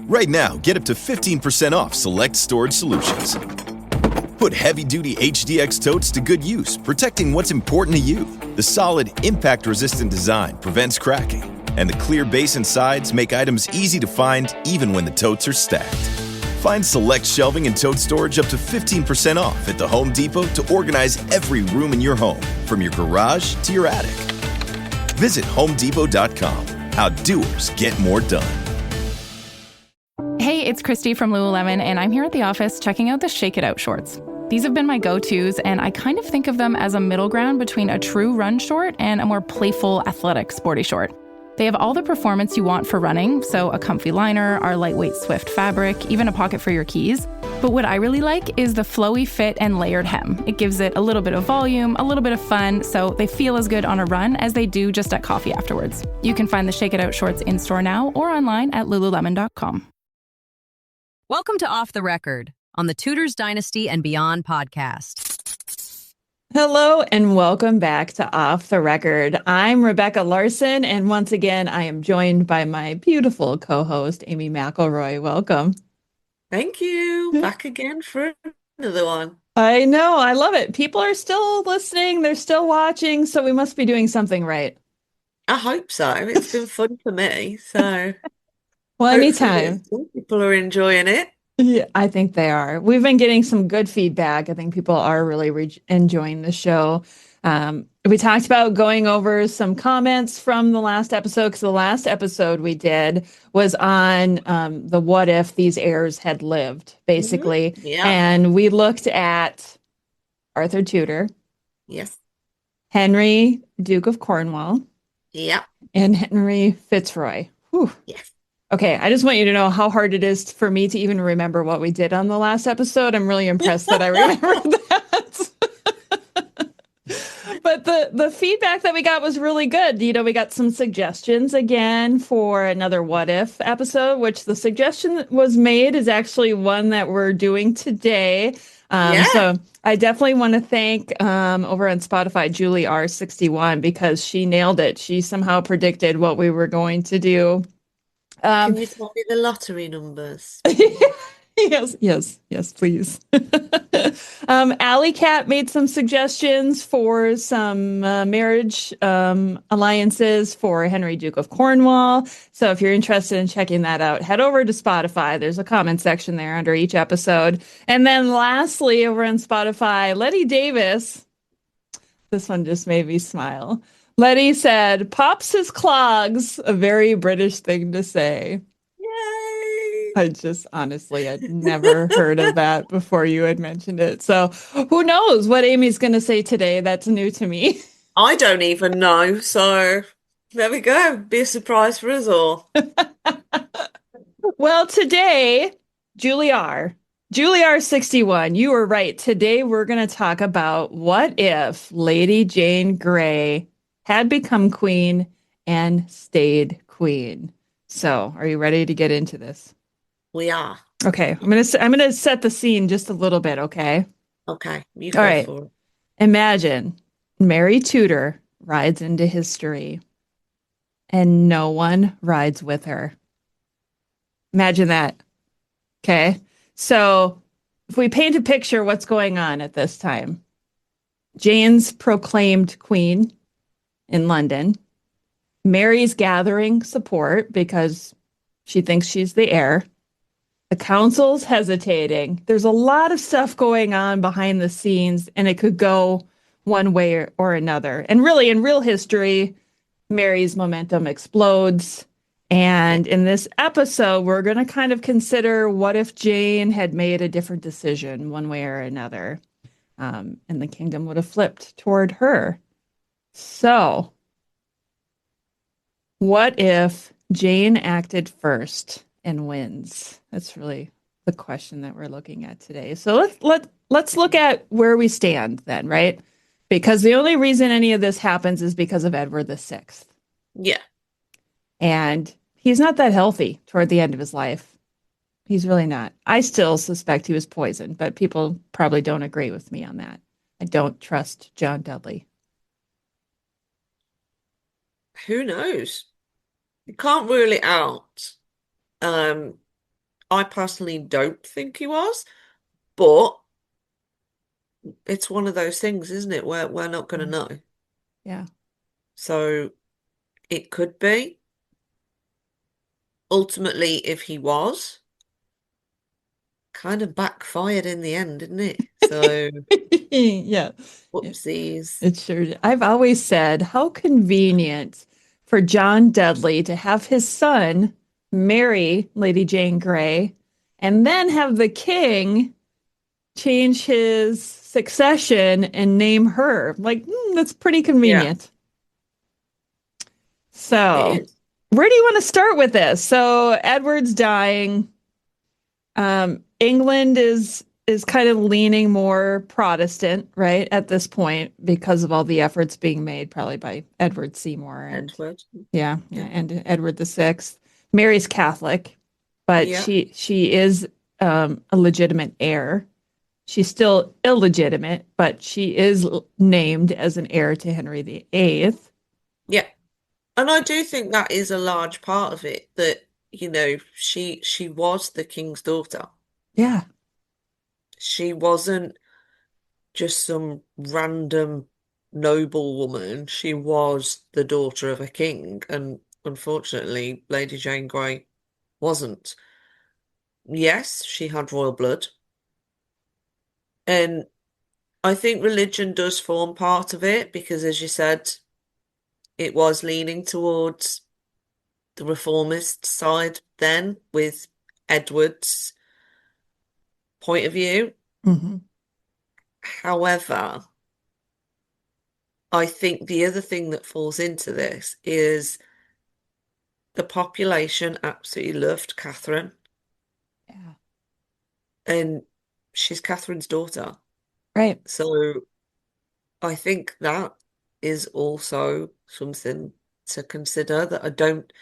Right now, get up to 15% off select storage solutions. Put heavy-duty HDX totes to good use, protecting what's important to you. The solid, impact-resistant design prevents cracking, and the clear base and sides make items easy to find even when the totes are stacked. Find select shelving and tote storage up to 15% off at the Home Depot to organize every room in your home, from your garage to your attic. Visit HomeDepot.com. How doers get more done. Hey, it's Christy from Lululemon, and I'm here at the office checking out the Shake It Out shorts. These have been my go-tos, and I kind of think of them as a middle ground between a true run short and a more playful, athletic, sporty short. They have all the performance you want for running, so a comfy liner, our lightweight Swift fabric, even a pocket for your keys. But what I really like is the flowy fit and layered hem. It gives it a little bit of volume, a little bit of fun, so they feel as good on a run as they do just at coffee afterwards. You can find the Shake It Out shorts in-store now or online at lululemon.com. Welcome to Off the Record on the Tudors Dynasty and Beyond podcast. Hello and welcome back to Off the Record. I'm Rebecca Larson, and once again, I am joined by my beautiful co-host, Amy McElroy. Welcome. Thank you. Back again for another one. I know. I love it. People are still listening. They're still watching, so we must be doing something right. I hope so. It's been fun for me. So, well, anytime. People are enjoying it. Yeah, I think they are. We've been getting some good feedback. I think people are really enjoying the show. We talked about going over some comments from the last episode, because the last episode we did was on the what if these heirs had lived, basically. Mm-hmm. Yeah. And we looked at Arthur Tudor. Yes. Henry, Duke of Cornwall. Yeah. And Henry Fitzroy. Whew. Yes. Okay, I just want you to know how hard it is for me to even remember what we did on the last episode. I'm really impressed that I remembered that. But the feedback that we got was really good. You know, we got some suggestions again for another what if episode, which the suggestion that was made is actually one that we're doing today. So I definitely want to thank over on Spotify, Julie R61, because she nailed it. She somehow predicted what we were going to do. Can you tell me the lottery numbers? Yes, please. Alley Cat made some suggestions for some marriage alliances for Henry, Duke of Cornwall. So if you're interested in checking that out, head over to Spotify. There's a comment section there under each episode. And then lastly, over on Spotify, Letty Davis. This one just made me smile. Letty said, "Pops his clogs," a very British thing to say. Yay! I just honestly, I'd never heard of that before you had mentioned it. So who knows what Amy's going to say today? That's new to me. I don't even know. So there we go. Be a surprise for us all. Well, today, Julie R61, you were right. Today, we're going to talk about what if Lady Jane Grey had become queen and stayed queen. So, are you ready to get into this? We are. Okay, I'm gonna set the scene just a little bit, okay? Okay, you All go right. for it. Imagine Mary Tudor rides into history and no one rides with her. Imagine that. Okay, so if we paint a picture, what's going on at this time? Jane's proclaimed queen in London. Mary's gathering support because she thinks she's the heir. The council's hesitating. There's a lot of stuff going on behind the scenes, and it could go one way or another. And really, in real history, Mary's momentum explodes. And in this episode, we're going to kind of consider what if Jane had made a different decision one way or another, and the kingdom would have flipped toward her. So, what if Jane acted first and wins? That's really the question that we're looking at today. So let's look at where we stand then, right? Because the only reason any of this happens is because of Edward VI. Yeah. And he's not that healthy toward the end of his life. He's really not. I still suspect he was poisoned, but people probably don't agree with me on that. I don't trust John Dudley. Who knows? You can't rule it out. I personally don't think he was, but it's one of those things, isn't it? We're not going to Mm. know. Yeah. So it could be. Ultimately, if he was, kind of backfired in the end, didn't it? So, Yeah. Yeah. whoopsies. It sure did. I've always said how convenient for John Dudley to have his son marry Lady Jane Grey and then have the king change his succession and name her. Like, that's pretty Yeah, convenient. it So, is. where do you want to start with this? So, Edward's dying. England is kind of leaning more Protestant, right, at this point because of all the efforts being made, probably by Edward Seymour and Edward. yeah, Yeah. and Edward the Sixth. Mary's Catholic, but Yeah. she is a legitimate heir. She's still illegitimate, but she is named as an heir to Henry VIII. Yeah. And I do think that is a large part of it that, she was the king's daughter. Yeah, She wasn't just some random noble woman. She was the daughter of a king, and unfortunately, Lady Jane Grey wasn't. Yes, she had royal blood, and I think religion does form part of it because, as you said, it was leaning towards the reformist side then with Edward's point of view. hmm However, I think the other thing that falls into this is the population absolutely loved Catherine, yeah, and she's Catherine's daughter. right, So I think that is also something to consider that I don't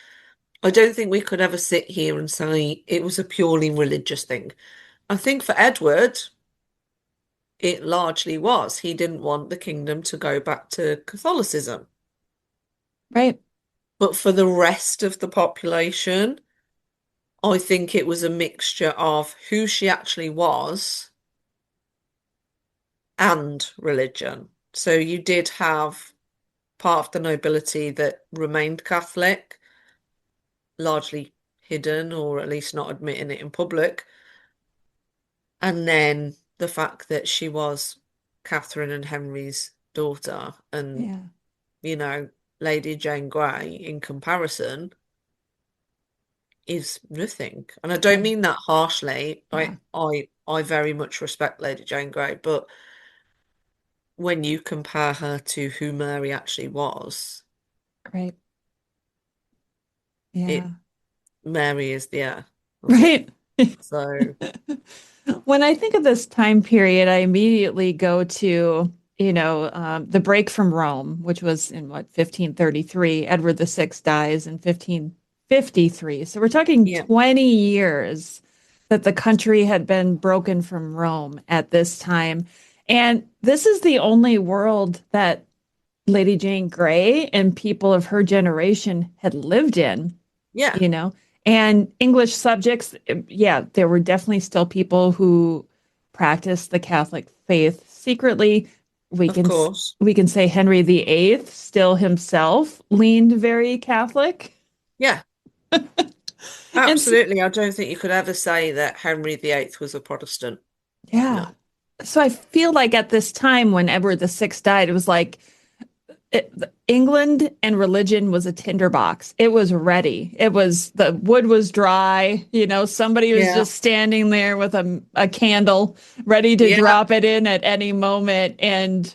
think we could ever sit here and say it was a purely religious thing. I think for Edward, it largely was. He didn't want the kingdom to go back to Catholicism. right, But for the rest of the population, I think it was a mixture of who she actually was and religion. So you did have part of the nobility that remained Catholic, largely hidden or at least not admitting it in public. And then the fact that she was Catherine and Henry's daughter and, yeah, you know, Lady Jane Grey in comparison is nothing. And I don't right, mean that harshly. yeah, I very much respect Lady Jane Grey, but when you compare her to who Mary actually was, right, yeah, it Mary is the heir of it. right. So When I think of this time period, I immediately go to, the break from Rome, which was in what, 1533. Edward the Sixth dies in 1553. So we're talking yeah, 20 years that the country had been broken from Rome at this time. And this is the only world that Lady Jane Grey and people of her generation had lived in, yeah, you know. And English subjects, yeah, there were definitely still people who practiced the Catholic faith secretly. We of can course. we can say Henry VIII still himself leaned very Catholic. Yeah, And s absolutely. I don't think you could ever say that Henry VIII was a Protestant. yeah. No. So I feel like at this time when Edward the Sixth died, it was like it, England and religion was a tinderbox. It was ready. It was the wood was dry. Somebody was Yeah, just standing there with a candle ready to yeah, drop it in at any moment. And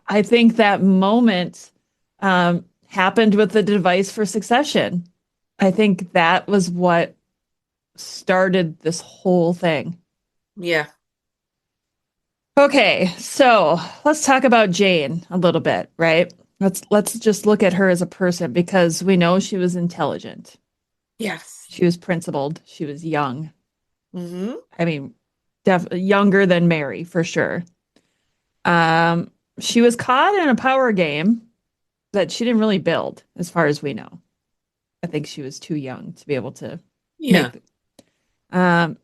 I think that moment happened with the device for succession. I think that was what started this whole thing. yeah, Okay, so let's talk about Jane a little bit, right? Let's just look at her as a person because we know she was intelligent. yes. She was principled. She was young. Hmm. I mean, younger than Mary for sure. Um, she was caught in a power game that she didn't really build, as far as we know. I think she was too young to be able to Yeah, make. Um,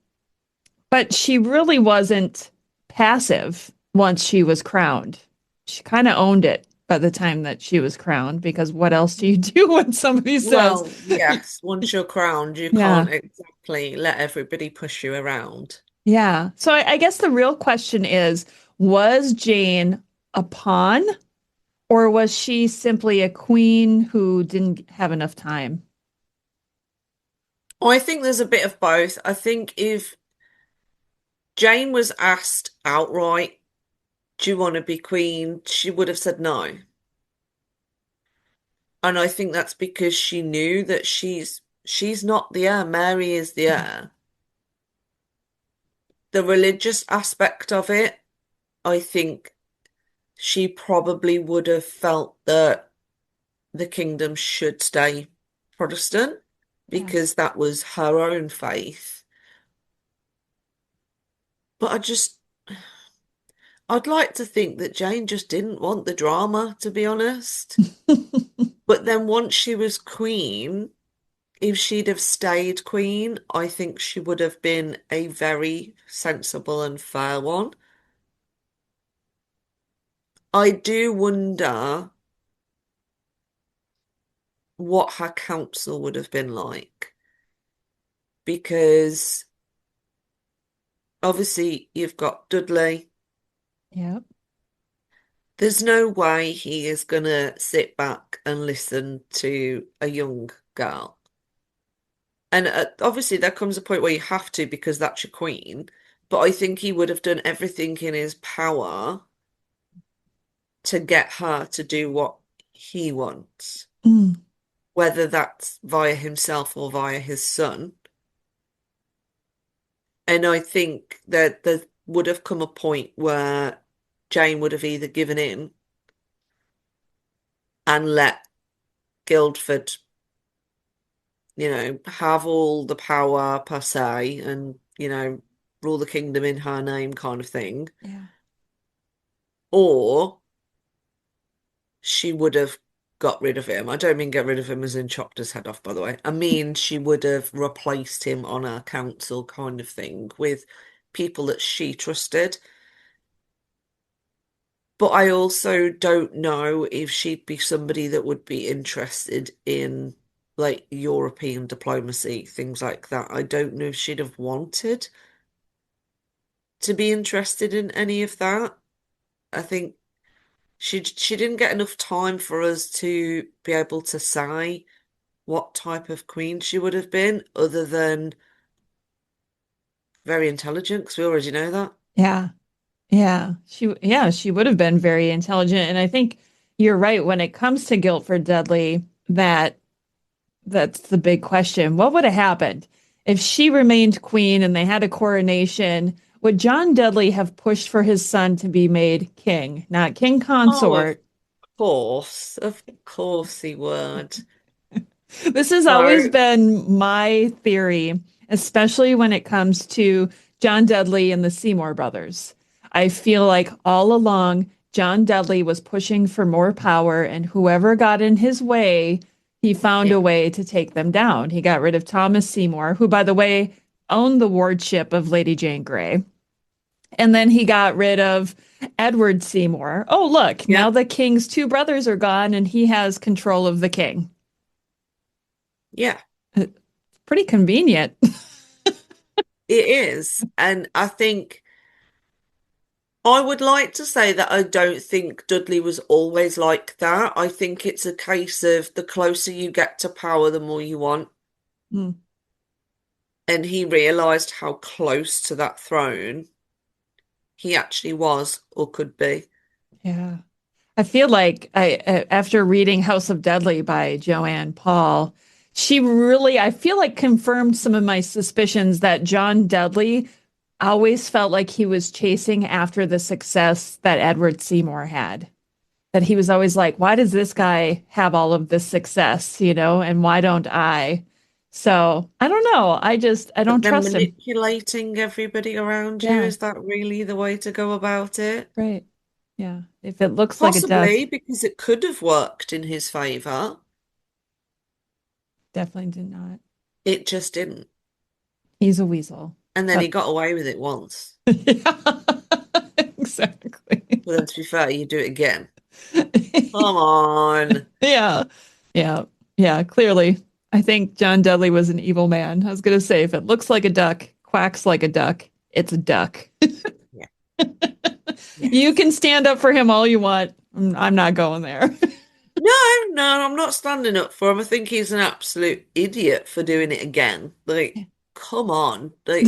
but she really wasn't passive once she was crowned. She kind of owned it by the time that she was crowned, because what else do you do when somebody says, Well, yes, once you're crowned, you yeah, can't exactly let everybody push you around. yeah. So I guess the real question is, was Jane a pawn, or was she simply a queen who didn't have enough time? I think there's a bit of both. I think if Jane was asked outright, do you want to be queen? She would have said no. And I think that's because she knew that she's not the heir. Mary is the heir. The religious aspect of it, I think she probably would have felt that the kingdom should stay Protestant Yeah. because that was her own faith. But I'd like to think that Jane just didn't want the drama, to be honest. But then once she was queen, if she'd have stayed queen, I think she would have been a very sensible and fair one. I do wonder what her council would have been like because obviously you've got Dudley. Yep. There's no way he is gonna sit back and listen to a young girl. And obviously there comes a point where you have to because that's your queen. But I think he would have done everything in his power to get her to do what he wants, Mm. whether that's via himself or via his son. And I think that there would have come a point where Jane would have either given in and let Guildford, have all the power per se and, rule the kingdom in her name kind of thing. Yeah. Or she would have got rid of him. I don't mean get rid of him as in chopped his head off, by the way. I mean she would have replaced him on her council kind of thing with people that she trusted. But I also don't know if she'd be somebody that would be interested in like European diplomacy, things like that. I don't know if she'd have wanted to be interested in any of that. I think she didn't get enough time for us to be able to say what type of queen she would have been, other than very intelligent, because we already know that. Yeah. She would have been very intelligent. And I think you're right when it comes to Guilford Dudley, that's the big question. What would have happened if she remained queen and they had a coronation? Would John Dudley have pushed for his son to be made king, not king Oh, consort? of course he would. This has always So, been my theory, especially when it comes to John Dudley and the Seymour brothers. I feel like all along, John Dudley was pushing for more power, and whoever got in his way, he found yeah, a way to take them down. He got rid of Thomas Seymour, who, by the way, owned the wardship of Lady Jane Grey. And then he got rid of Edward Seymour. Oh, look, yeah, now the king's two brothers are gone, and he has control of the king. yeah, Pretty convenient. it is. And I think I would like to say that I don't think Dudley was always like that. I think it's a case of the closer you get to power, the more you want. Hmm. And he realized how close to that throne he actually was or could be. Yeah. I feel like after reading House of Dudley by Joanne Paul, she really, I feel like confirmed some of my suspicions that John Dudley always felt like he was chasing after the success that Edward Seymour had. That he was always like, why does this guy have all of this success, and why don't I? So I don't know. I don't But then trust him. manipulating everybody around you, Yeah, is that really the way to go about it? right. Yeah. If it looks like it does, Possibly because it could have worked in his favor. definitely did not. It just didn't. He's a weasel. And then he got away with it once. Yeah, exactly. But then to be fair, you do it again. Come on. Yeah, yeah, yeah. Clearly, I think John Dudley was an evil man. I was going to say, if it looks like a duck, quacks like a duck, it's a duck. Yeah. You Yes. can stand up for him all you want. I'm not going there. No, I'm not standing up for him. I think he's an absolute idiot for doing it again. Like, come on. Like,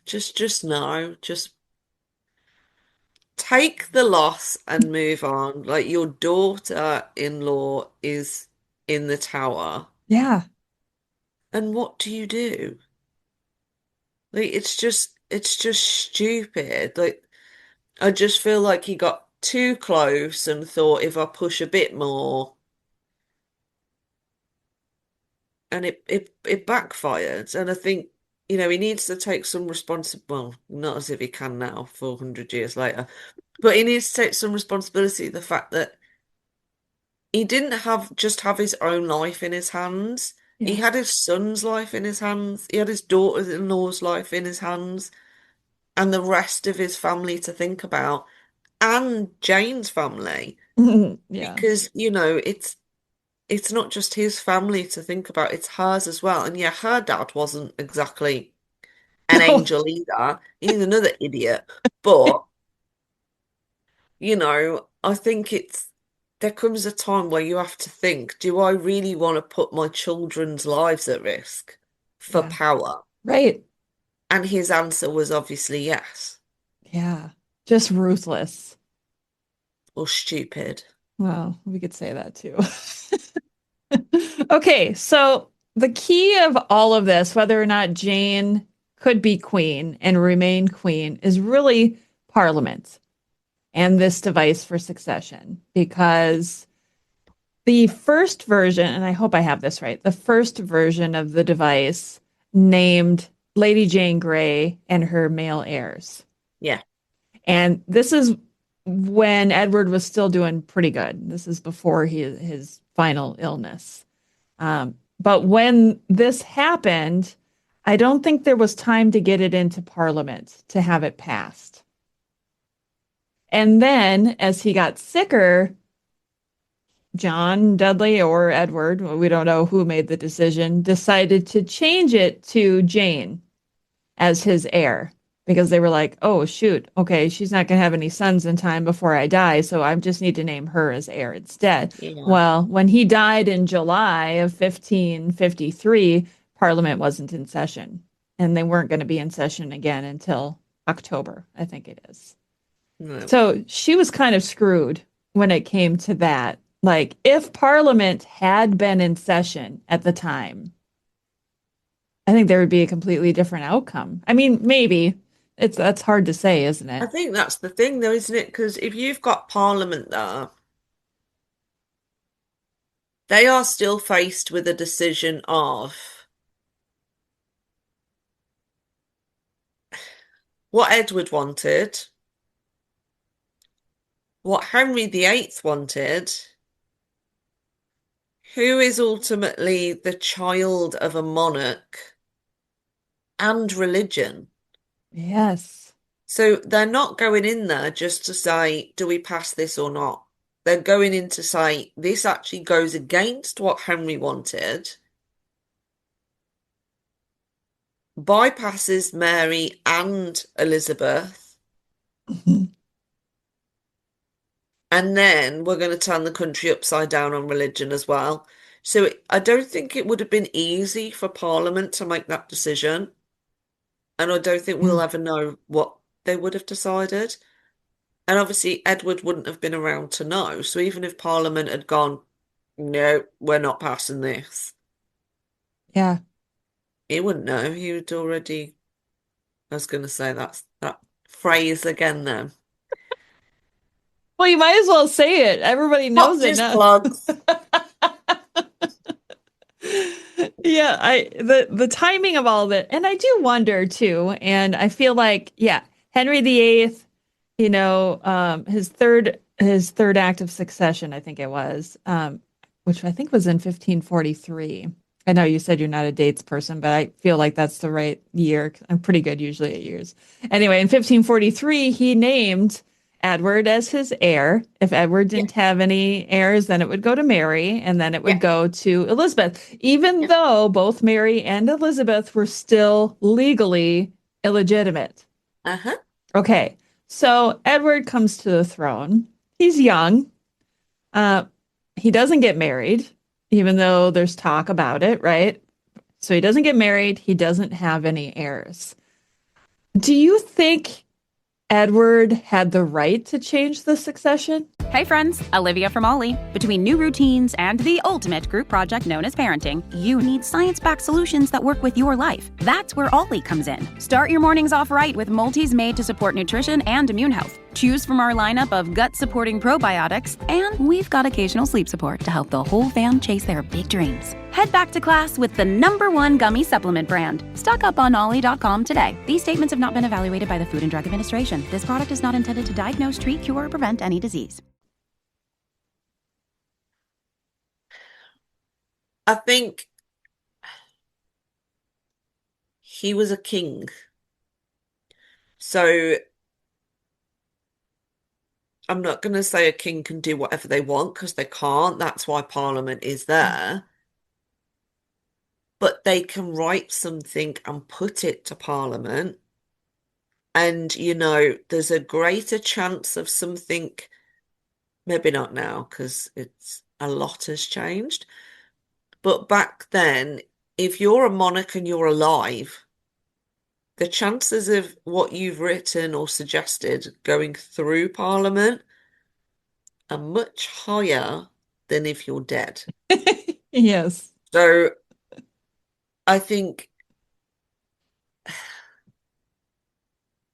just no. Just take the loss and move on. Like, your daughter-in-law is in the tower. Yeah. And what do you do? Like, it's just stupid. Like, I just feel like he got too close and thought if I push a bit more, and it backfired. And I think, he needs to take some responsibility. Well, not as if he can now, 400 years later, but he needs to take some responsibility. The fact that he didn't have his own life in his hands. He Yeah. had his son's life in his hands. He had his daughter-in-law's life in his hands, and the rest of his family to think about, and Jane's family, Yeah. because it's not just his family to think about, it's hers as well. And yeah, her dad wasn't exactly an No. angel either. He's another idiot. But, I think there comes a time where you have to think, do I really want to put my children's lives at risk for Yeah. power? Right. And his answer was obviously yes, Yeah. Just ruthless. or stupid. Well, we could say that too. Okay, so the key of all of this, whether or not Jane could be queen and remain queen, is really Parliament and this device for succession. Because the first version, and I hope I have this right, the first version of the device named Lady Jane Grey and her male heirs. Yeah. And this is when Edward was still doing pretty good. This is before his final illness. But when this happened, I don't think there was time to get it into Parliament to have it passed. And then as he got sicker, John Dudley or Edward, we don't know who made the decision, decided to change it to Jane as his heir because they were like, oh, shoot, okay, she's not going to have any sons in time before I die, so I just need to name her as heir instead. Yeah. Well, when he died in July of 1553, Parliament wasn't in session, and they weren't going to be in session again until October, I think it is. No. So she was kind of screwed when it came to that. Like, if Parliament had been in session at the time, I think there would be a completely different outcome. I mean, maybe that's hard to say, isn't I it? think that's the thing, though, isn't it? Because if you've got Parliament there, they are still faced with a decision of what Edward wanted, what Henry VIII wanted, who is ultimately the child of a monarch, and religion. Yes. So they're not going in there just to say, do we pass this or not? They're going in to say, this actually goes against what Henry wanted, bypasses Mary and Elizabeth, Mhm. and then we're going to turn the country upside down on religion as well. So I don't think it would have been easy for Parliament to make that decision. And I don't think Yeah. we'll ever know what they would have decided. And obviously, Edward wouldn't have been around to know. So even if Parliament had gone, no, we're not passing this, Yeah. he wouldn't know. He would already, I was going to say that phrase again then. Well, you might as well say it. Everybody knows Popped it his now. plugs. Yeah, the timing of all of it, and I do wonder too, and I feel like, yeah, Henry VIII, his third act of succession, I think it was, which I think was in 1543. I know you said you're not a dates person, but I feel like that's the right year. I'm pretty good usually at years. Anyway, in 1543, he named Edward as his heir. If Edward Yeah, didn't have any heirs, then it would go to Mary, and then it yeah, would go to Elizabeth, even yeah. though both Mary and Elizabeth were still legally illegitimate. Uh-huh. Okay, so Edward comes to the throne. He's young. Uh, he doesn't get married, even though there's talk about it, right? So he doesn't get married. He doesn't have any heirs. Do you think Edward had the right to change the succession? Hey friends, Olivia from Ollie. Between new routines and the ultimate group project known as parenting, you need science-backed solutions that work with your life. That's where Ollie comes in. Start your mornings off right with multis made to support nutrition and immune health. Choose from our lineup of gut-supporting probiotics, and we've got occasional sleep support to help the whole fam chase their big dreams. Head back to class with the #1 gummy supplement brand. Stock up on ollie.com today. These statements have not been evaluated by the Food and Drug Administration. This product is not intended to diagnose, treat, cure, or prevent any disease. I think he was a king. So I'm not going to say a king can do whatever they want because they can't. That's why Parliament is there. But they can write something and put it to Parliament. And, there's a greater chance of something, maybe not now because a lot has changed. But back then, if you're a monarch and you're alive, the chances of what you've written or suggested going through Parliament are much higher than if you're dead. Yes. So I think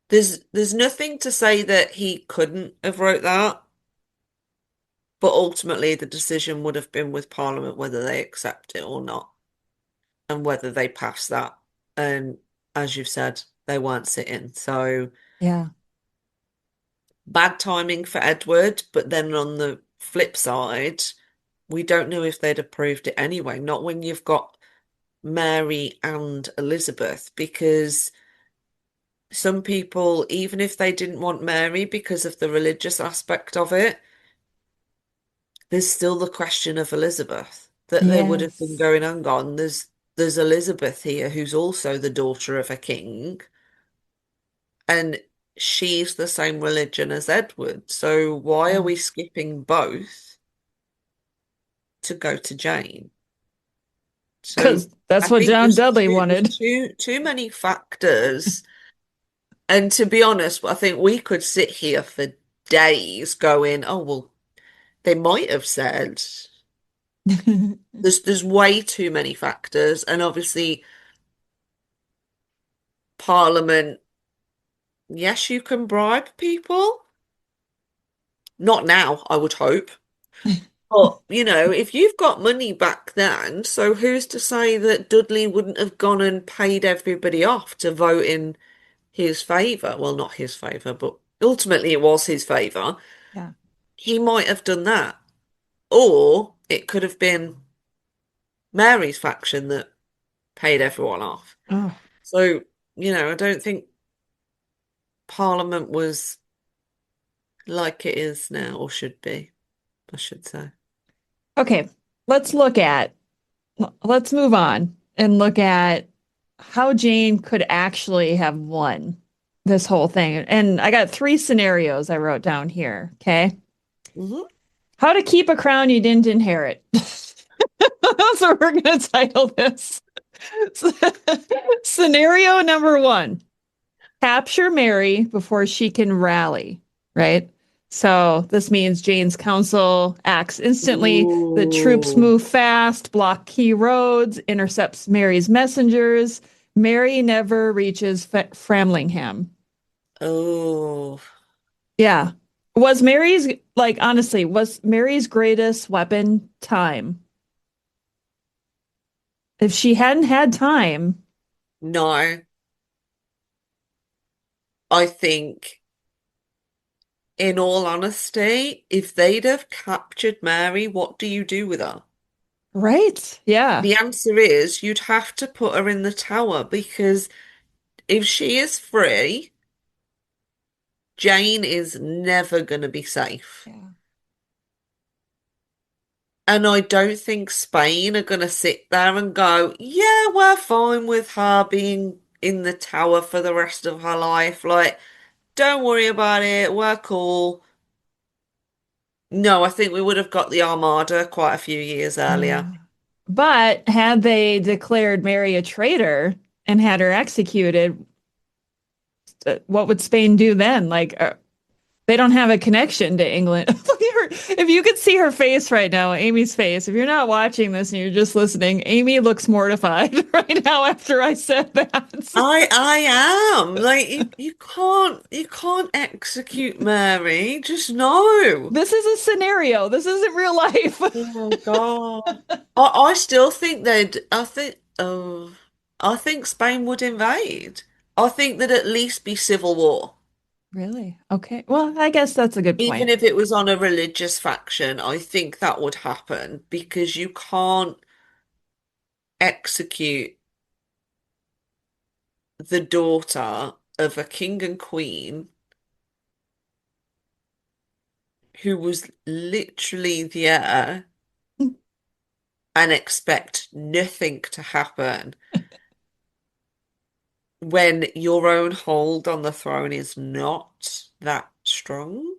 there's nothing to say that he couldn't have wrote that, but ultimately the decision would have been with Parliament whether they accept it or not, and whether they pass that. And as you've said, they weren't sitting. So Yeah. bad timing for Edward, but then on the flip side, we don't know if they'd approved it anyway, not when you've got Mary and Elizabeth, because some people, even if they didn't want Mary because of the religious aspect of it, there's still the question of Elizabeth that they would have been Yes. going, hang on, there's Elizabeth here who's also the daughter of a king, and she's the same religion as Edward. So why are Yeah. we skipping both to go to Jane? So Because that's I what think John there's Dudley too there's wanted. too many factors. And to be honest, I think we could sit here for days going, oh well, they might have said there's way too many factors. And obviously Parliament, yes, you can bribe people. Not now, I would hope. But, if you've got money back then, so who's to say that Dudley wouldn't have gone and paid everybody off to vote in his favour? Well, not his favour, but ultimately it was his favour. Yeah. He might have done that. Or it could have been Mary's faction that paid everyone off. Oh. So, I don't think Parliament was like it is now, or should be, I should say. Okay. Let's let's move on and look at how Jane could actually have won this whole thing. And I got 3 scenarios I wrote down here. Okay. Hmm. How to keep a crown you didn't inherit. That's what we're going to title this. Scenario number 1, capture Mary before she can rally, right? So this means Jane's council acts instantly. The troops Ooh. move fast, block key roads, intercepts Mary's messengers. Mary never reaches Framlingham. Oh, Yeah. Was Mary's, like, honestly, was Mary's greatest weapon time? If she hadn't had time, no. I think, in all honesty, if they'd have captured Mary, what do you do with her? Right. Yeah. The answer is you'd have to put her in the tower because if she is free, Jane is never going to be safe. Yeah. And I don't think Spain are going to sit there and go, yeah, we're fine with her being in the tower for the rest of her life. Like, don't worry about it. We're cool. No, I think we would have got the Armada quite a few years earlier. Yeah. But had they declared Mary a traitor and had her executed, what would Spain do then? Like, they don't have a connection to England. If you could see her face right now, Amy's face, if you're not watching this and you're just listening, Amy looks mortified right now after I said that. I am. Like you can't execute Mary. Just no. This is a scenario. This isn't real life. Oh God. I still think I think Spain would invade. I think there'd at least be civil war. Really? Okay. Well, I guess that's a good Even point. if it was on a religious faction, I think that would happen because you can't execute the daughter of a king and queen who was literally there and expect nothing to happen when your own hold on the throne is not that strong.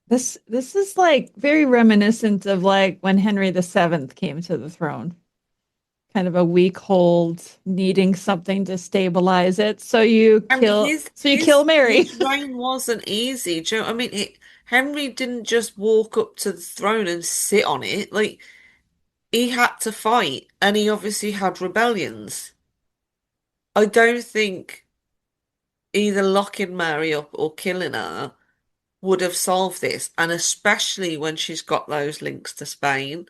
This is like very reminiscent of like when Henry VII came to the throne. Kind of a weak hold, needing something to stabilize it. And his So you kill his Mary. his reign wasn't easy. Do you know what I mean? Henry didn't just walk up to the throne and sit on it. Like he had to fight, and he obviously had rebellions. I don't think either locking Mary up or killing her would have solved this, and especially when she's got those links to Spain.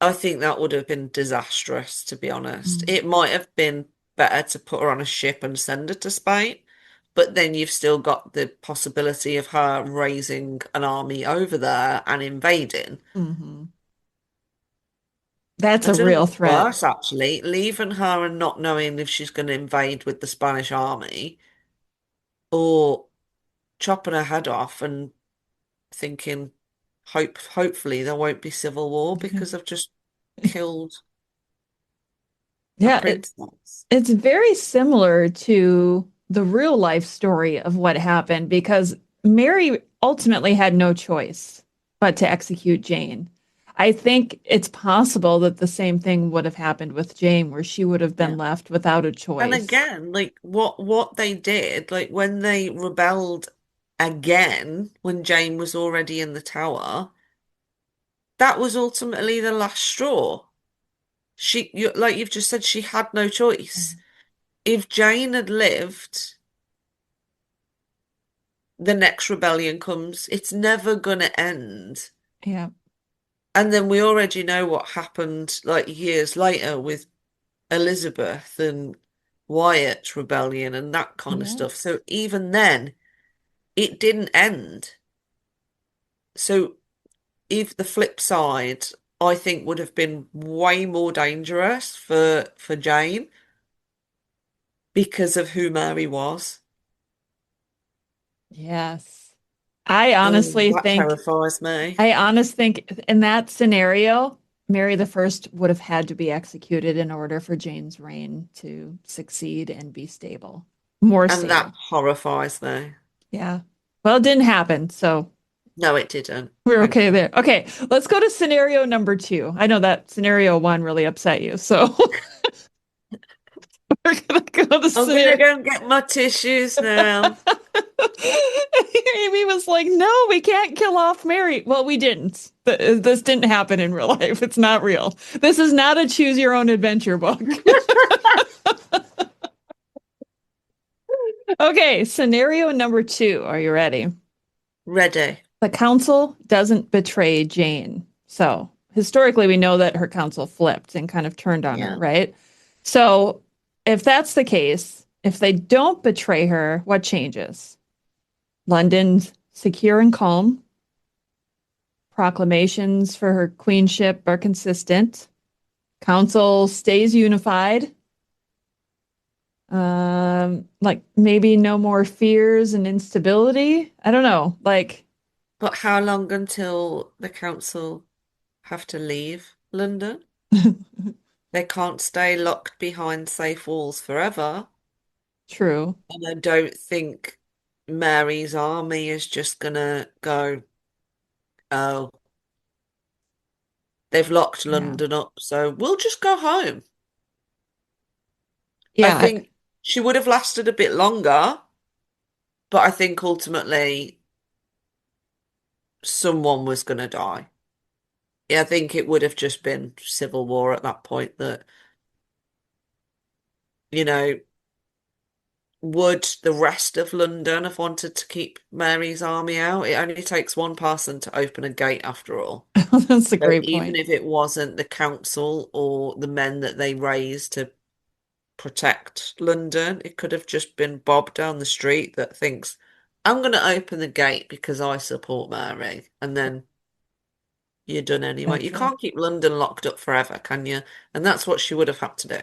I think that would have been disastrous, to be honest. Mm. It might have been better to put her on a ship and send her to Spain, but then you've still got the possibility of her raising an army over there and invading. Mhm. That's I a don't know real what's threat. worse, actually, leaving her and not knowing if she's going to invade with the Spanish army, or chopping her head off and thinking, hopefully there won't be civil war because I've just killed a Yeah, princess. it's very similar to the real life story of what happened because Mary ultimately had no choice but to execute Jane. I think it's possible that the same thing would have happened with Jane, where she would have been Yeah. left without a And choice. again, like what they did, like when they rebelled again, when Jane was already in the tower, that was ultimately the last straw. Like you've just said, she had no choice. If Jane had lived, the next rebellion comes, it's never gonna end. Yeah, And then we already know what happened like years later with Elizabeth and Wyatt's rebellion and that kind of yeah, stuff. So even then, it didn't end. So if the flip side, I think would have been way more dangerous for Jane because of who Mary was. yes. I Oh, honestly that think terrifies me. I honestly think in that scenario, Mary the First would have had to be executed in order for Jane's reign to succeed and be stable, more And that stable. horrifies me. Yeah. Well, it didn't happen, so No, it didn't. we're Thank okay you. there. Okay, let's go to scenario number two. I know that scenario one really upset you, so we're gonna go to I'm gonna scenario. go and get my tissues now. Amy was like, "No, we can't kill off Mary." Well, we didn't. This didn't happen in real life. It's not real. This is not a choose your own adventure book. Okay, scenario number two. Are you ready? Ready. The council doesn't betray Jane. So historically, we know that her council flipped and kind of turned on her, Yeah. right? So if that's the case, if they don't betray her, what changes? London's secure and calm. proclamations for her queenship are consistent. Council stays unified. Like maybe no more fears and instability. I don't know. Like, But how long until the council have to leave London? They can't stay locked behind safe walls forever. true. And I don't think Mary's army is just gonna go, oh, they've locked Yeah. London up, so we'll just go home. I Yeah. think she would have lasted a bit longer, but I think ultimately someone was gonna die. Yeah, I think it would have just been civil war at that point that, you know, would the rest of London have wanted to keep Mary's army out? It only takes one person to open a gate after all. That's a So great even point. if it wasn't the council or the men that they raised to protect London, it could have just been Bob down the street that thinks, I'm going to open the gate because I support Mary. And then you're done anyway. You That's it. can't keep London locked up forever, can you? And that's what she would have had to do.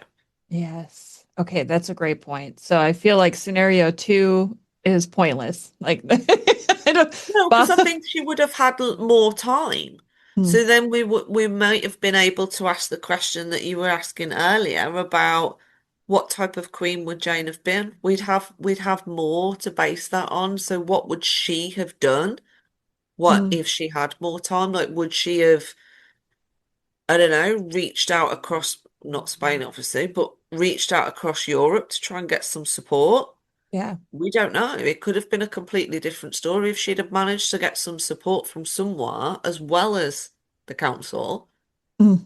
Yes. Okay, that's a great point. So I feel like scenario two is pointless. Like, I don't, No, because I Bob. think she would have had more time. Hmm. So then we might have been able to ask the question that you were asking earlier about what type of queen would Jane have been? We'd have more to base that on. So what would she have done? What Hmm. if she had more time? Like would she have, I don't know, reached out across, not Spain obviously, but reached out across Europe to try and get some support? Yeah. We don't know. It could have been a completely different story if she'd have managed to get some support from somewhere as well as the council. Mm,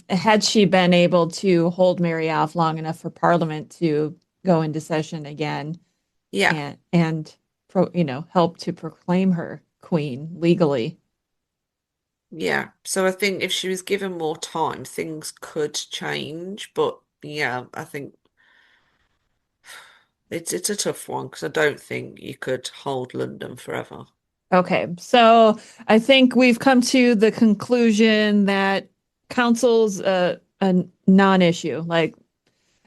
Had she been able to hold Mary off long enough for Parliament to go into session again Yeah, and help to proclaim her queen legally. yeah. So I think if she was given more time, things could change. But yeah, I think it's a tough one because I don't think you could hold London forever. Okay, so I think we've come to the conclusion that council's a non-issue. Like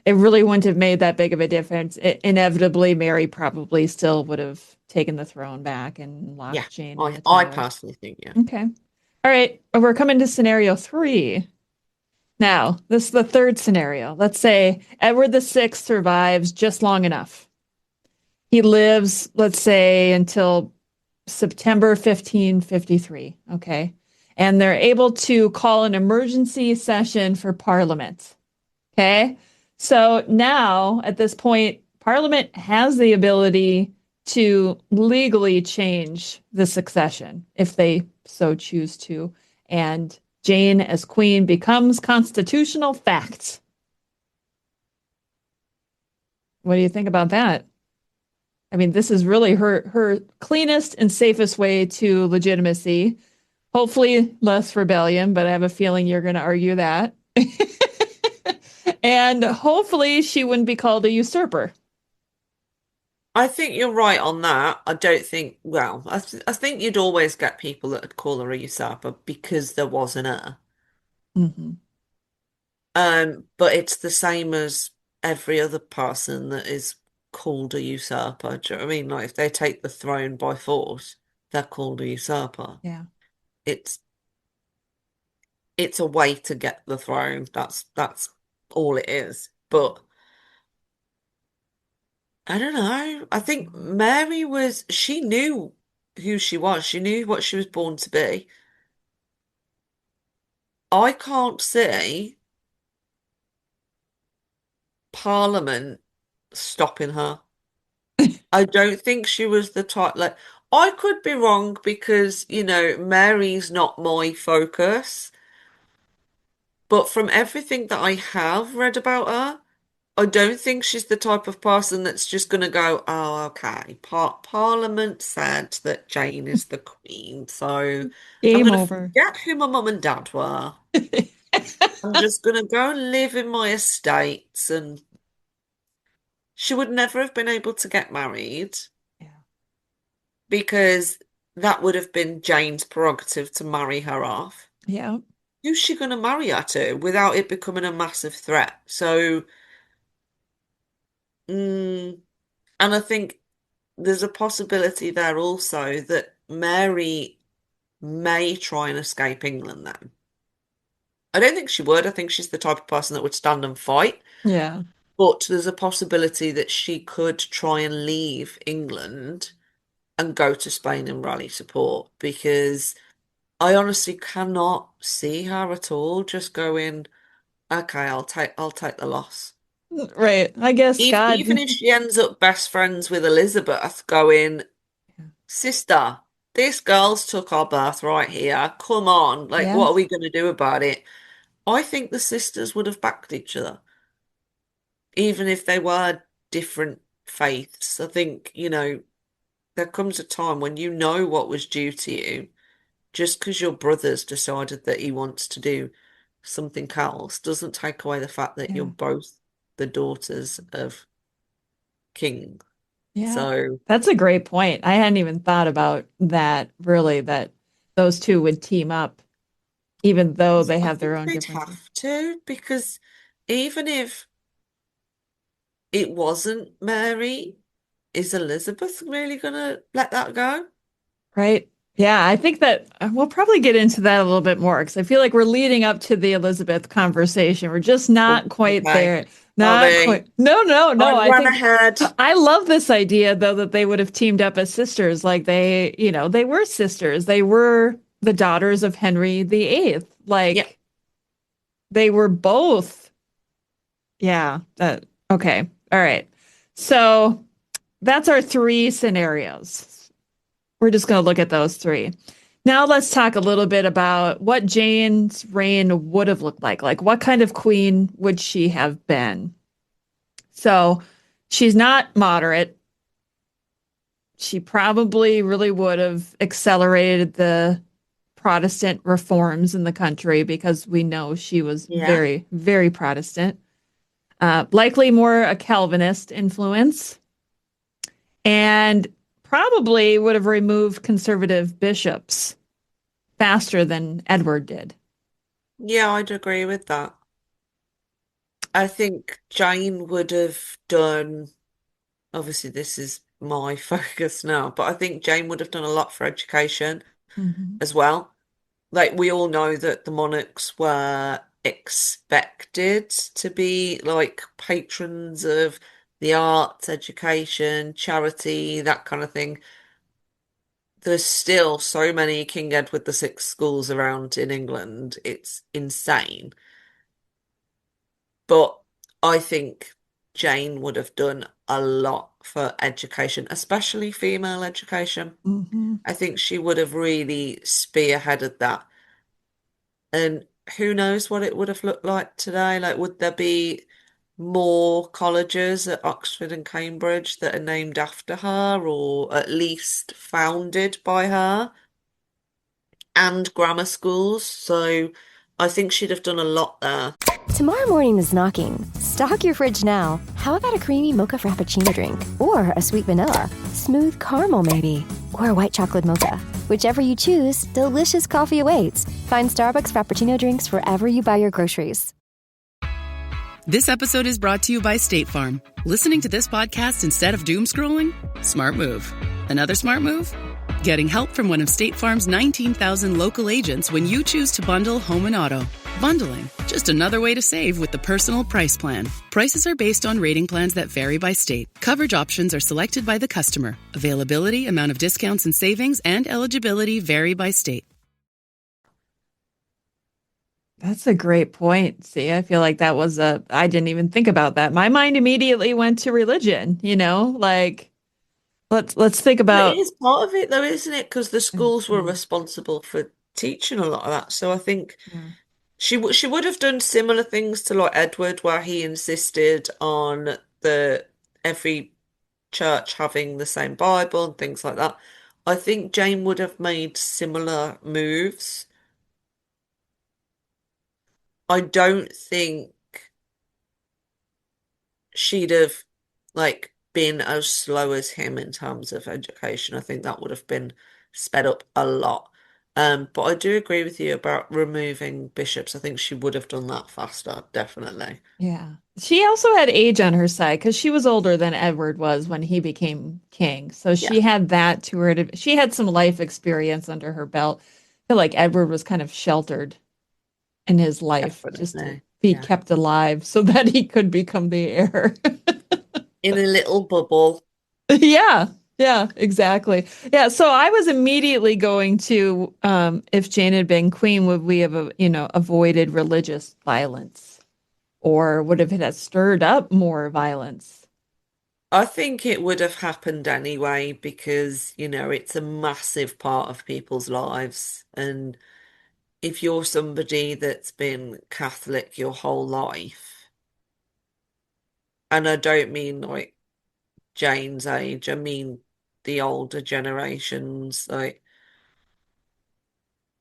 it really wouldn't have made that big of a difference. Inevitably, Mary probably still would have taken the throne back and Yeah, locked Jane in I the I tower. personally think yeah. Okay. All right, we're coming to scenario three. Now, this is the third scenario. Let's say Edward VI survives just long enough. He lives, let's say, until September 1553. Okay. And they're able to call an emergency session for Parliament. Okay. So now, at this point, Parliament has the ability to legally change the succession if they so choose to. And Jane as queen becomes constitutional fact. What do you think about that? I mean, this is really her cleanest and safest way to legitimacy. Hopefully less rebellion, but I have a feeling you're going to argue that. And hopefully she wouldn't be called a usurper. I think you're right on that. I don't think, well, I think you'd always get people that would call her a usurper because there was an heir. Hmm. But it's the same as every other person that is called a usurper. Do you know what I mean? Like if they take the throne by force, they're called a usurper. Yeah. It's it's a way to get the throne. That's all it is. But I don't know. I think Mary was, she knew who she was. She knew what she was born to be. I can't see Parliament stopping her. I don't think she was the type, like, I could be wrong because, Mary's not my focus. But from everything that I have read about her, I don't think she's the type of person that's just going to go, oh, okay, Parliament said that Jane is the queen, so I'm Game going to over. forget who my mum and dad were. I'm just going to go and live in my estates, and she would never have been able to get married Yeah. because that would have been Jane's prerogative to marry her off. Yeah. Who's she going to marry her to without it becoming a massive threat? So, mm, and I think there's a possibility there also that Mary may try and escape England then. I don't think she would. I think she's the type of person that would stand and fight. Yeah. But there's a possibility that she could try and leave England and go to Spain and rally support because I honestly cannot see her at all just going, okay, I'll take the loss. Right. I guess God. Even if she ends up best friends with Elizabeth, going, sister, this girl's took our birthright here. Come on, like, Yeah. what are we going to do about it? I think the sisters would have backed each other, even if they were different faiths. I think, there comes a time when you know what was due to you, just because your brother's decided that he wants to do something else doesn't take away the fact that you're Yeah. both the daughters of king. Yeah. So That's a great point. I hadn't even thought about that, really, that those two would team up, even though they I have their think own they'd differences. have to, because even if it wasn't Mary, is Elizabeth really gonna let that go? Right. Yeah, I think that we'll probably get into that a little bit more because I feel like we're leading up to the Elizabeth conversation. We're just Oh, not quite okay. there. Not Sorry. quite. No, no, I no. I ran think ahead. I love this idea though that they would have teamed up as sisters. Like they were sisters. They were the daughters of Henry VIII. Yeah. Like they were both. Yeah. Okay. All right. So that's our three scenarios. We're just going to look at those three. Now let's talk a little bit about what Jane's reign would have looked like. Like, what kind of queen would she have been? So she's not moderate. She probably really would have accelerated the Protestant reforms in the country because we know she was Yeah. very, very Protestant. Likely more a Calvinist influence, and probably would have removed conservative bishops faster than Edward did. Yeah, I'd agree with that. I think Jane would have done, obviously, this is my focus now, but I think Jane would have done a lot for education Mhm. as well. Like, we all know that the monarchs were expected to be like patrons of the arts, education, charity, that kind of thing. There's still so many King Edward the Sixth schools around in England. It's insane. But I think Jane would have done a lot for education, especially female education. Mhm. I think she would have really spearheaded that. And who knows what it would have looked like today? Like, would there be more colleges at Oxford and Cambridge that are named after her, or at least founded by her, and grammar schools? So I think she'd have done a lot there. Tomorrow morning is knocking. Stock your fridge now. How about a creamy mocha frappuccino drink? Or a sweet vanilla? Smooth caramel, maybe? Or a white chocolate mocha? Whichever you choose, delicious coffee awaits. Find Starbucks Frappuccino drinks wherever you buy your groceries. This episode is brought to you by State Farm. Listening to this podcast instead of doom scrolling? Smart move. Another smart move? Getting help from one of State Farm's 19,000 local agents when you choose to bundle home and auto. Bundling, just another way to save with the Personal Price Plan. Prices are based on rating plans that vary by state. Coverage options are selected by the customer. Availability, amount of discounts and savings, and eligibility vary by state. That's a great point. See, I feel like I didn't even think about that. My mind immediately went to religion, like let's think Well, it about. is part of it, though, isn't it? Because the schools were Mhm. responsible for teaching a lot of that. So I think Yeah. she would have done similar things to like Edward, where he insisted on the every church having the same Bible and things like that. I think Jane would have made similar moves. I don't think she'd have like been as slow as him in terms of education. I think that would have been sped up a lot. But I do agree with you about removing bishops. I think she would have done that faster, definitely. Yeah. She also had age on her side because she was older than Edward was when he became king. So Yeah, she had that to her. She had some life experience under her belt. I feel like Edward was kind of sheltered in his life just to definitely. be Yeah. kept alive so that he could become the heir. In a little bubble. Yeah. Yeah, exactly. Yeah, so I was immediately going to if Jane had been queen, would we have, avoided religious violence? Or would have it have stirred up more violence? I think it would have happened anyway because, it's a massive part of people's lives. And if you're somebody that's been Catholic your whole life, and I don't mean like Jane's age, I mean the older generations, like,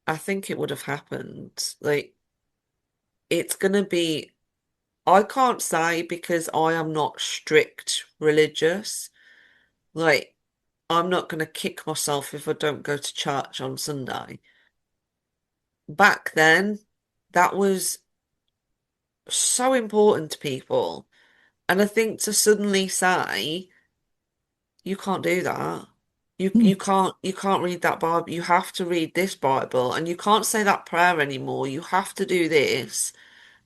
I think it would have happened. Like, it's going to be, I can't say because I am not strict religious. Like, I'm not going to kick myself if I don't go to church on Sunday. Back then, that was so important to people. And I think to suddenly say, you can't do that. You Hmm. you can't read that Bible. You have to read this Bible, and you can't say that prayer anymore. You have to do this.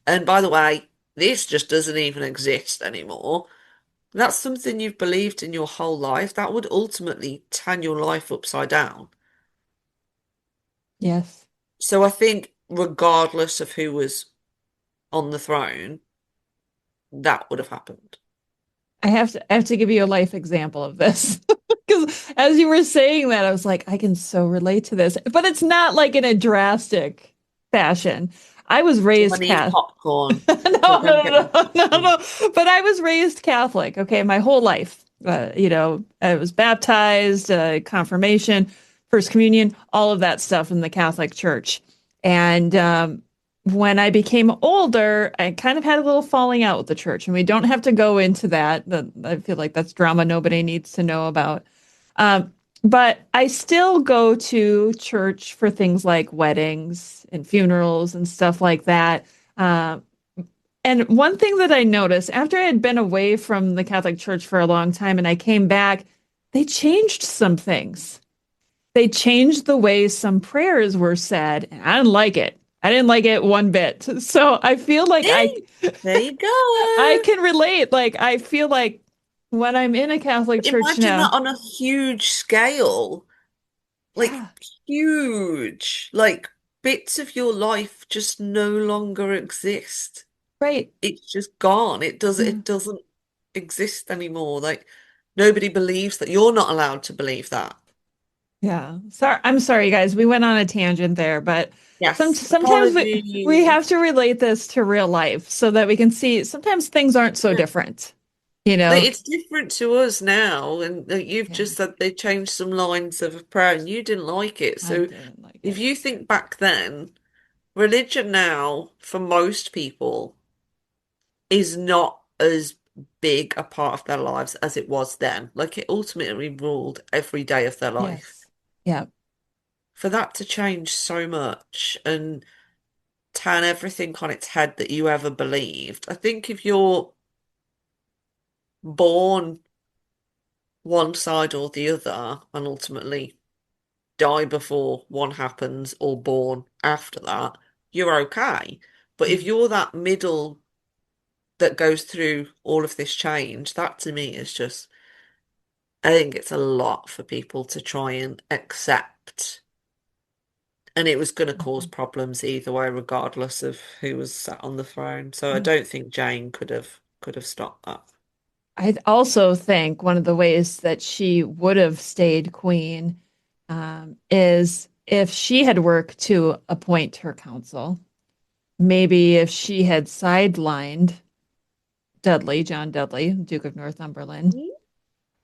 And by the way, this just doesn't even exist anymore. That's something you've believed in your whole life. That would ultimately turn your life upside down. Yes. So I think regardless of who was on the throne, that would have happened. I have to give you a life example of this. Because as you were saying that, I was like, I can so relate to this. But it's not like in a drastic fashion. I was Do I raised need Catholic. popcorn? No, Go and no, get me no, no, no, popcorn. no. But I was raised Catholic, okay, my whole life. I was baptized, confirmation, First Communion, all of that stuff in the Catholic Church. And when I became older, I kind of had a little falling out with the church, and we don't have to go into that. I feel like that's drama nobody needs to know about. Um, but I still go to church for things like weddings and funerals and stuff like that. Um, and one thing that I noticed after I had been away from the Catholic Church for a long time and I came back, they changed some things. They changed the way some prayers were said, and I didn't like it. I didn't like it one bit. So I feel like I See? There you I go. can relate. Like I feel like when I'm in a Catholic church Imagine now, that on a huge scale. Like yeah, huge. Like bits of your life just no longer exist. right. It's just gone. Yeah. It doesn't exist anymore. Like nobody believes that. You're not allowed to believe that. Yeah. Sorry, I'm sorry, guys. We went on a tangent there, but Yes, sometimes we have apologies. to relate this to real life so that we can see sometimes things aren't so Yeah. different, you Like know? it's different to us now, and you've Yeah, just said they changed some lines of a prayer and you didn't like it. I So didn't like if it. you think back then, religion now, for most people, is not as big a part of their lives as it was then. Like it ultimately ruled every day of their life. Yes. Yeah. For that to change so much and turn everything on its head that you ever believed, I think if you're born one side or the other and ultimately die before one happens or born after that, you're okay. But if Yeah. you're that middle that goes through all of this change, that to me is just, I think it's a lot for people to try and accept. And it was going to cause Mhm. problems either way, regardless of who was sat on the throne. So I Yeah. don't think Jane could have stopped that. I also think one of the ways that she would have stayed queen is if she had worked to appoint her council. Maybe if she had sidelined John Dudley, Duke of Northumberland.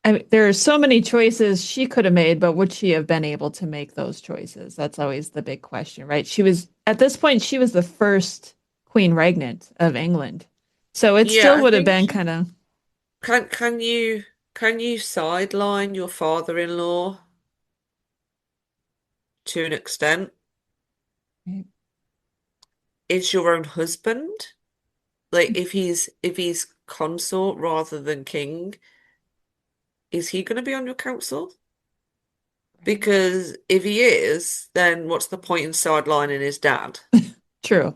I mean, there are so many choices she could have made, but would she have been able to make those choices? That's always the big question, right? At this point, she was the first queen regnant of England. So it Yeah, still I would have think been kind of, can you sideline your father-in-law? to an extent. Right. Is your own husband. Like if he's consort rather than king, is he going to be on your council? Because if he is, then what's the point in sidelining his dad? True.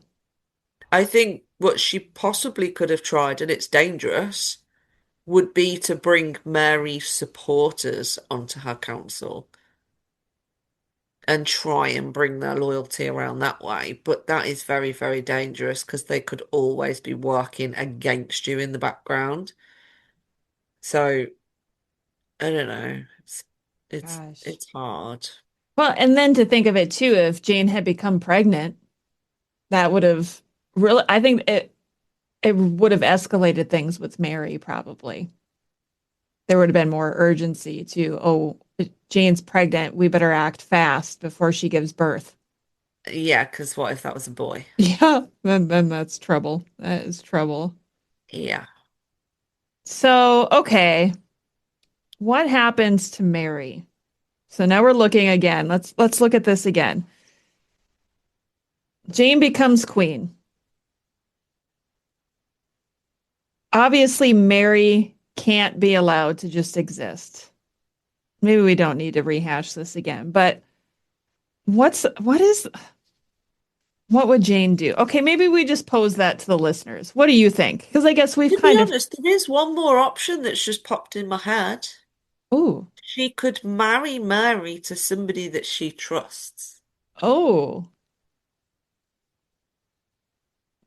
I think what she possibly could have tried, and it's dangerous, would be to bring Mary's supporters onto her council and try and bring their loyalty around that way. But that is very, very dangerous because they could always be working against you in the background. So I don't know. It's Gosh. it's hard. Well, and then to think of it too, if Jane had become pregnant, that would have really, I think it would have escalated things with Mary, probably. There would have been more urgency to, oh, Jane's pregnant. We better act fast before she gives birth. Yeah, because what if that was a boy? Yeah, then that's trouble. That is trouble. Yeah. So, okay, what happens to Mary? So now we're looking again. Let's look at this again. Jane becomes queen. Obviously, Mary can't be allowed to just exist. Maybe we don't need to rehash this again, but what would Jane do? Okay, maybe we just pose that to the listeners. What do you think? Because I guess we've To be kind of, honest, there is one more option that's just popped in my head. oh, She could marry Mary to somebody that she trusts. oh.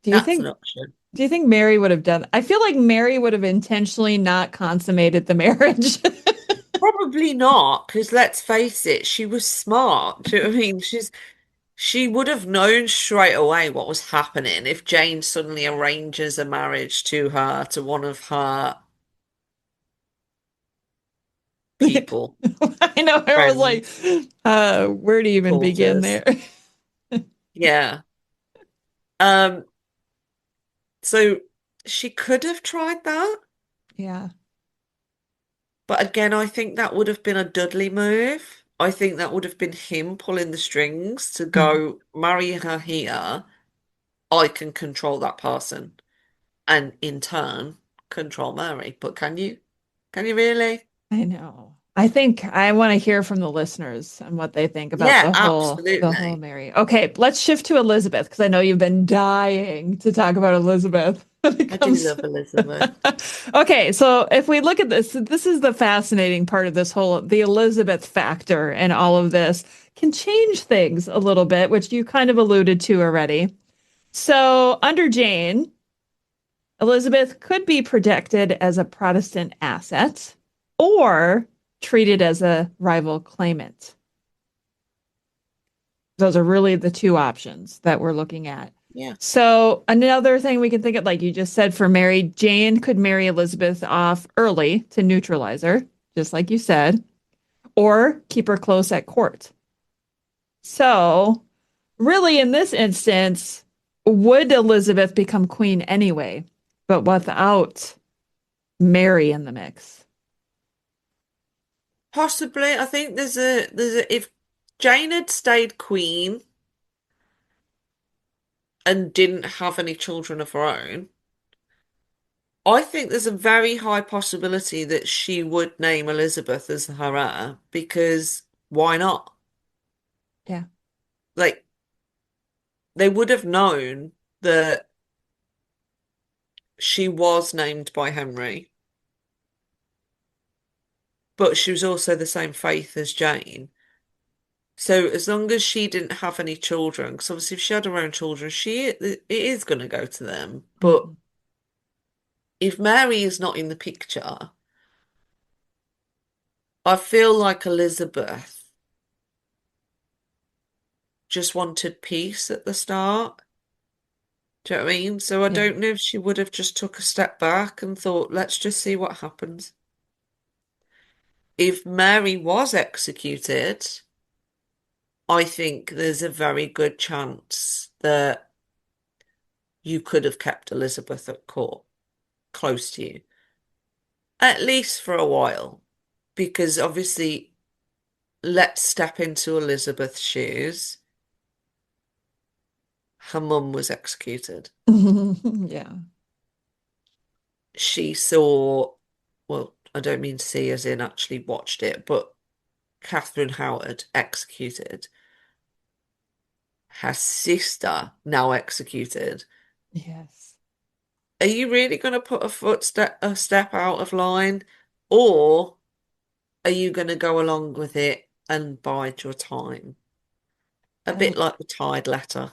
Do you That's an think option. do you think Mary would have done? I feel like Mary would have intentionally not consummated the marriage. Probably not, because let's face it, she was smart. Do you know what I mean? She would have known straight away what was happening if Jane suddenly arranges a marriage to her, to one of her people, I know I was like, friends, where do you even begin supporters. there? Yeah. Um, so she could have tried that, Yeah. but again, I think that would have been a Dudley move. I think that would have been him pulling the strings to Mhm. go marry her here. I can control that person and in turn control Mary. But can you? Can you really? I know. I think I want to hear from the listeners and what they think about Yeah, the whole absolutely. Mary. Okay, let's shift to Elizabeth because I know you've been dying to talk about Elizabeth when it I do comes. love Elizabeth. Okay, so if we look at this is the fascinating part of this whole the Elizabeth factor and all of this can change things a little bit, which you kind of alluded to already. So under Jane, Elizabeth could be protected as a Protestant asset or treated as a rival claimant. Those are really the two options that we're looking at. Yeah. So another thing we can think of, like you just said, for Mary, Jane could marry Elizabeth off early to neutralize her, just like you said, or keep her close at court. So really, in this instance, would Elizabeth become queen anyway, but without Mary in the mix? Possibly. I think there's a if Jane had stayed queen and didn't have any children of her own, I think there's a very high possibility that she would name Elizabeth as her heir because why not? Yeah. Like they would have known that she was named by Henry, but she was also the same faith as Jane. So as long as she didn't have any children, because obviously if she had her own children, it is going to go to them. But Mhm. if Mary is not in the picture, I feel like Elizabeth just wanted peace at the start. Do you know what I mean? So I Yeah. don't know if she would have just took a step back and thought, let's just see what happens. If Mary was executed, I think there's a very good chance that you could have kept Elizabeth at court close to you, at least for a while, because obviously let's step into Elizabeth's shoes. Her mum was executed. Yeah. She saw, well, I don't mean see as in actually watched it, but Catherine Howard executed. Her sister now executed. Yes. Are you really going to put a step out of line, or are you going to go along with it and bide your time? A I, bit like the Tide letter.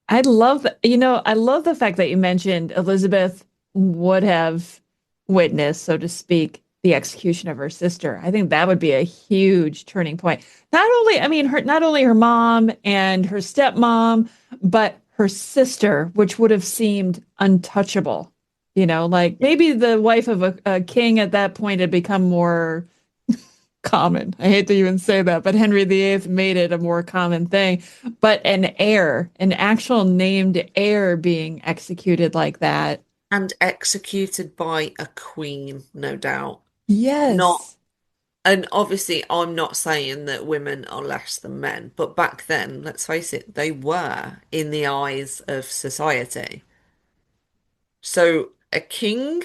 I love, I love the fact that you mentioned Elizabeth would have witnessed, so to speak, the execution of her sister. I think that would be a huge turning point. Not only, I mean, not only her mom and her stepmom, but her sister, which would have seemed untouchable. Like maybe the wife of a king at that point had become more common. I hate to even say that, but Henry VIII made it a more common thing. But an heir, an actual named heir being executed like that. And executed by a queen, no doubt. Not, Yes. and obviously, I'm not saying that women are less than men, but back then, let's face it, they were in the eyes of society. So a king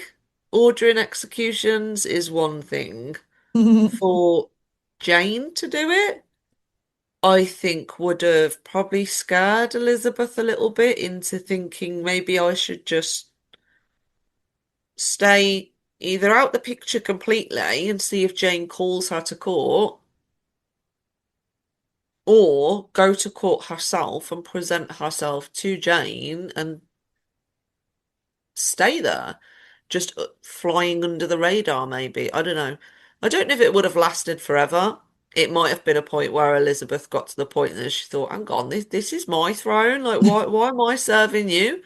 ordering executions is one thing. For Jane to do it, I think would have probably scared Elizabeth a little bit into thinking maybe I should just stay either out the picture completely and see if Jane calls her to court, or go to court herself and present herself to Jane and stay there, just flying under the radar, maybe. I don't know. I don't know if it would have lasted forever. It might have been a point where Elizabeth got to the point that she thought, hang on, this is my throne. Like, why am I serving you?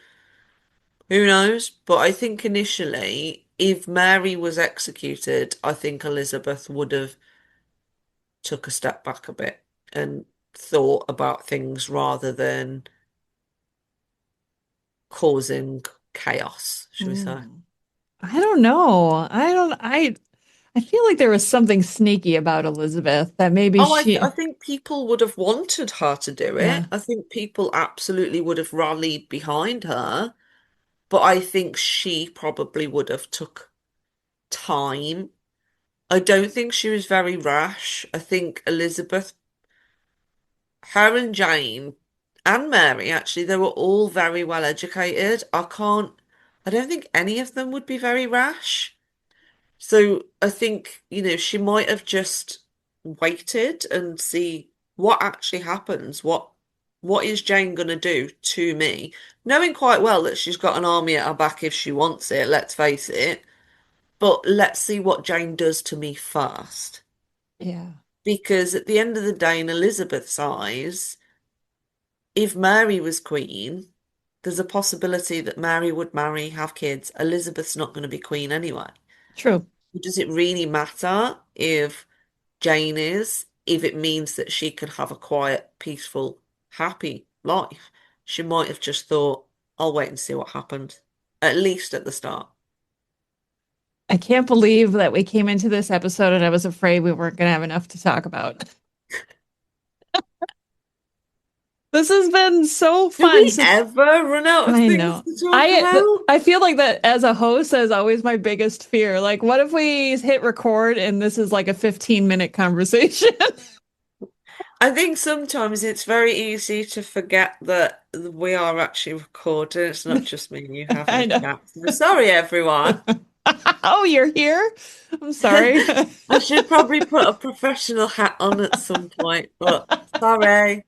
Who knows? But I think initially, if Mary was executed, I think Elizabeth would have took a step back a bit and thought about things rather than causing chaos, should we say? Hmm. I don't know. I feel like there was something sneaky about Elizabeth that maybe Oh, I she, think people would have wanted her to do yeah. it. I think people absolutely would have rallied behind her, but I think she probably would have took time. I don't think she was very rash. I think Elizabeth, her and Jane and Mary, actually, they were all very well educated. I don't think any of them would be very rash. So I think, she might have just waited and see what actually happens. What is Jane gonna do to me? Knowing quite well that she's got an army at her back if she wants it, let's face it. But let's see what Jane does to me first. Yeah. Because at the end of the day, in Elizabeth's eyes, if Mary was queen, there's a possibility that Mary would marry, have kids. Elizabeth's not going to be queen anyway. True. Does it really matter if Jane is, if it means that she can have a quiet, peaceful, happy life? She might have just thought, I'll wait and see what happens, at least at the start. I can't believe that we came into this episode and I was afraid we weren't going to have enough to talk about. This has been so Do fun. we ever run out of I things know. to talk about? I feel like that as a host, that is always my biggest fear. Like, what if we hit record and this is like a 15-minute conversation? I think sometimes it's very easy to forget that we are actually recording. It's not just me and you having I a know. chat. So sorry, everyone. Oh, you're here? I'm sorry. I should probably put a professional hat on at some point, but sorry.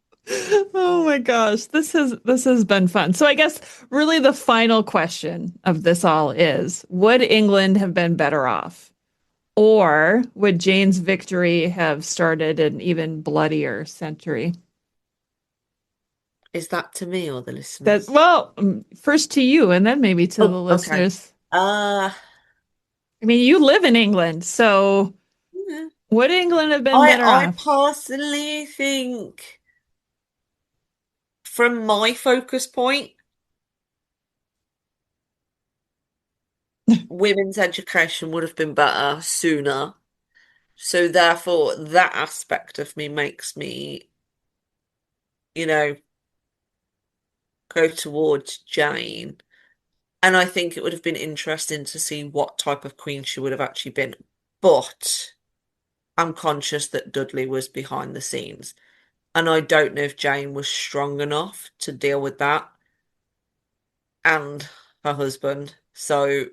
Oh my gosh, this has been fun. So I guess really the final question of this all is, would England have been better off? Or would Jane's victory have started an even bloodier century? Is that to me or the That listeners? well, first to you and then maybe to the Oh, okay. listeners. Uh, I mean, you live in England, so yeah. would England have been better I off? personally think from my focus point, women's education would have been better sooner. So therefore, that aspect of me makes me, go towards Jane. And I think it would have been interesting to see what type of queen she would have actually been. But I'm conscious that Dudley was behind the scenes. And I don't know if Jane was strong enough to deal with that and her husband. So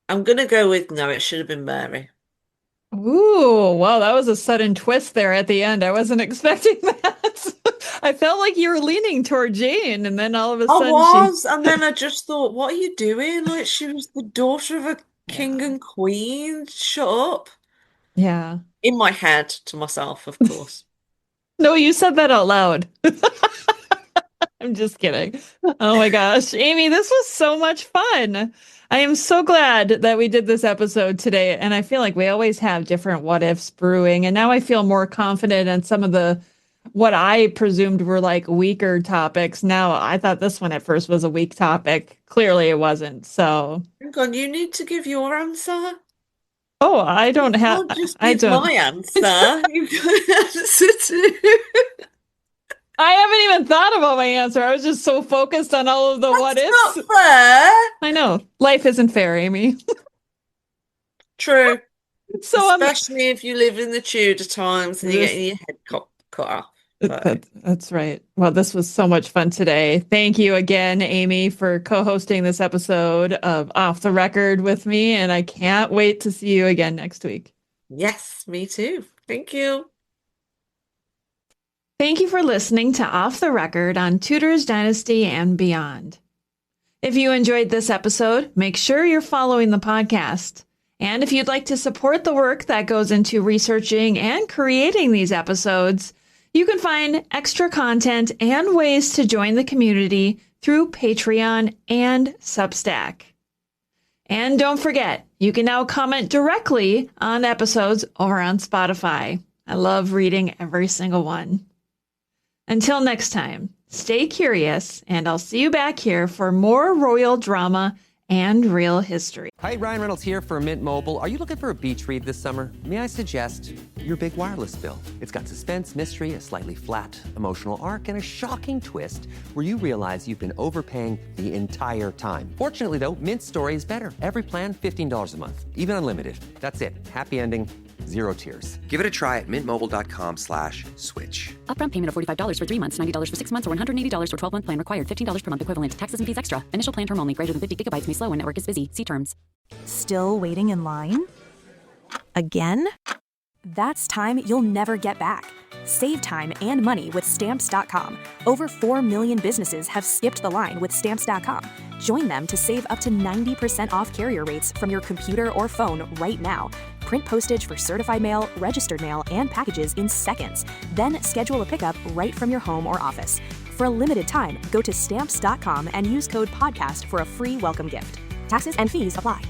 I'm going to go with no, it should have been Mary. Ooh, wow, that was a sudden twist there at the end. I wasn't expecting that. I felt like you were leaning toward Jane, and then all of a sudden And then I just thought, what are you doing? Like, she was the daughter of a king and queen. Shut up. Yeah. In my head to myself, of course. No, you said that out loud. I'm just kidding. Oh my gosh. Amy, this was so much fun. I am so glad that we did this episode today. And I feel like we always have different what ifs brewing. And now I feel more confident in some of the what I presumed were like weaker topics. Now I thought this one at first was a weak topic. Clearly it wasn't. So Hang on, you need to give your answer. oh, I don't have I'll just I give don't my answer. You've got an answer too. I haven't even thought about my answer. I was just so focused on all of the what ifs. Not fair. I know. Life isn't fair, Amy. True. So especially if you live in the Tudor times and you're getting your head cut off. That's right. Well, this was so much fun today. Thank you again, Amy, for co-hosting this episode of Off the Record with me, and I can't wait to see you again next week. Yes, me too. Thank you. Thank you for listening to Off the Record on Tudor's Dynasty and Beyond. If you enjoyed this episode, make sure you're following the podcast. And if you'd like to support the work that goes into researching and creating these episodes, you can find extra content and ways to join the community through Patreon and Substack. And don't forget, you can now comment directly on episodes over on Spotify. I love reading every single one. Until next time, stay curious, and I'll see you back here for more royal drama and real history. Hi, Ryan Reynolds here for Mint Mobile. Are you looking for a beach read this summer? May I suggest your big wireless bill? It's got suspense, mystery, a slightly flat, emotional arc, and a shocking twist where you realize you've been overpaying the entire time. Fortunately, though, Mint's story is better. Every plan, $15 a month. Even unlimited. That's it. Happy ending. Zero tears. Give it a try at mintmobile.com/switch. Upfront payment of $45 for 3 months, $90 for 6 months, or $180 for 12-month plan required. $15 per month equivalent. Taxes and fees extra. Initial plan term only. Greater than 50 gigabytes may slow when network is busy. See terms. Still waiting in line? Again? That's time you'll never get back. Save time and money with Stamps.com. Over 4 million businesses have skipped the line with Stamps.com. Join them to save up to 90% off carrier rates from your computer or phone right now. Print postage for certified mail, registered mail, and packages in seconds. Then schedule a pickup right from your home or office. For a limited time, go to Stamps.com and use code PODCAST for a free welcome gift. Taxes and fees apply.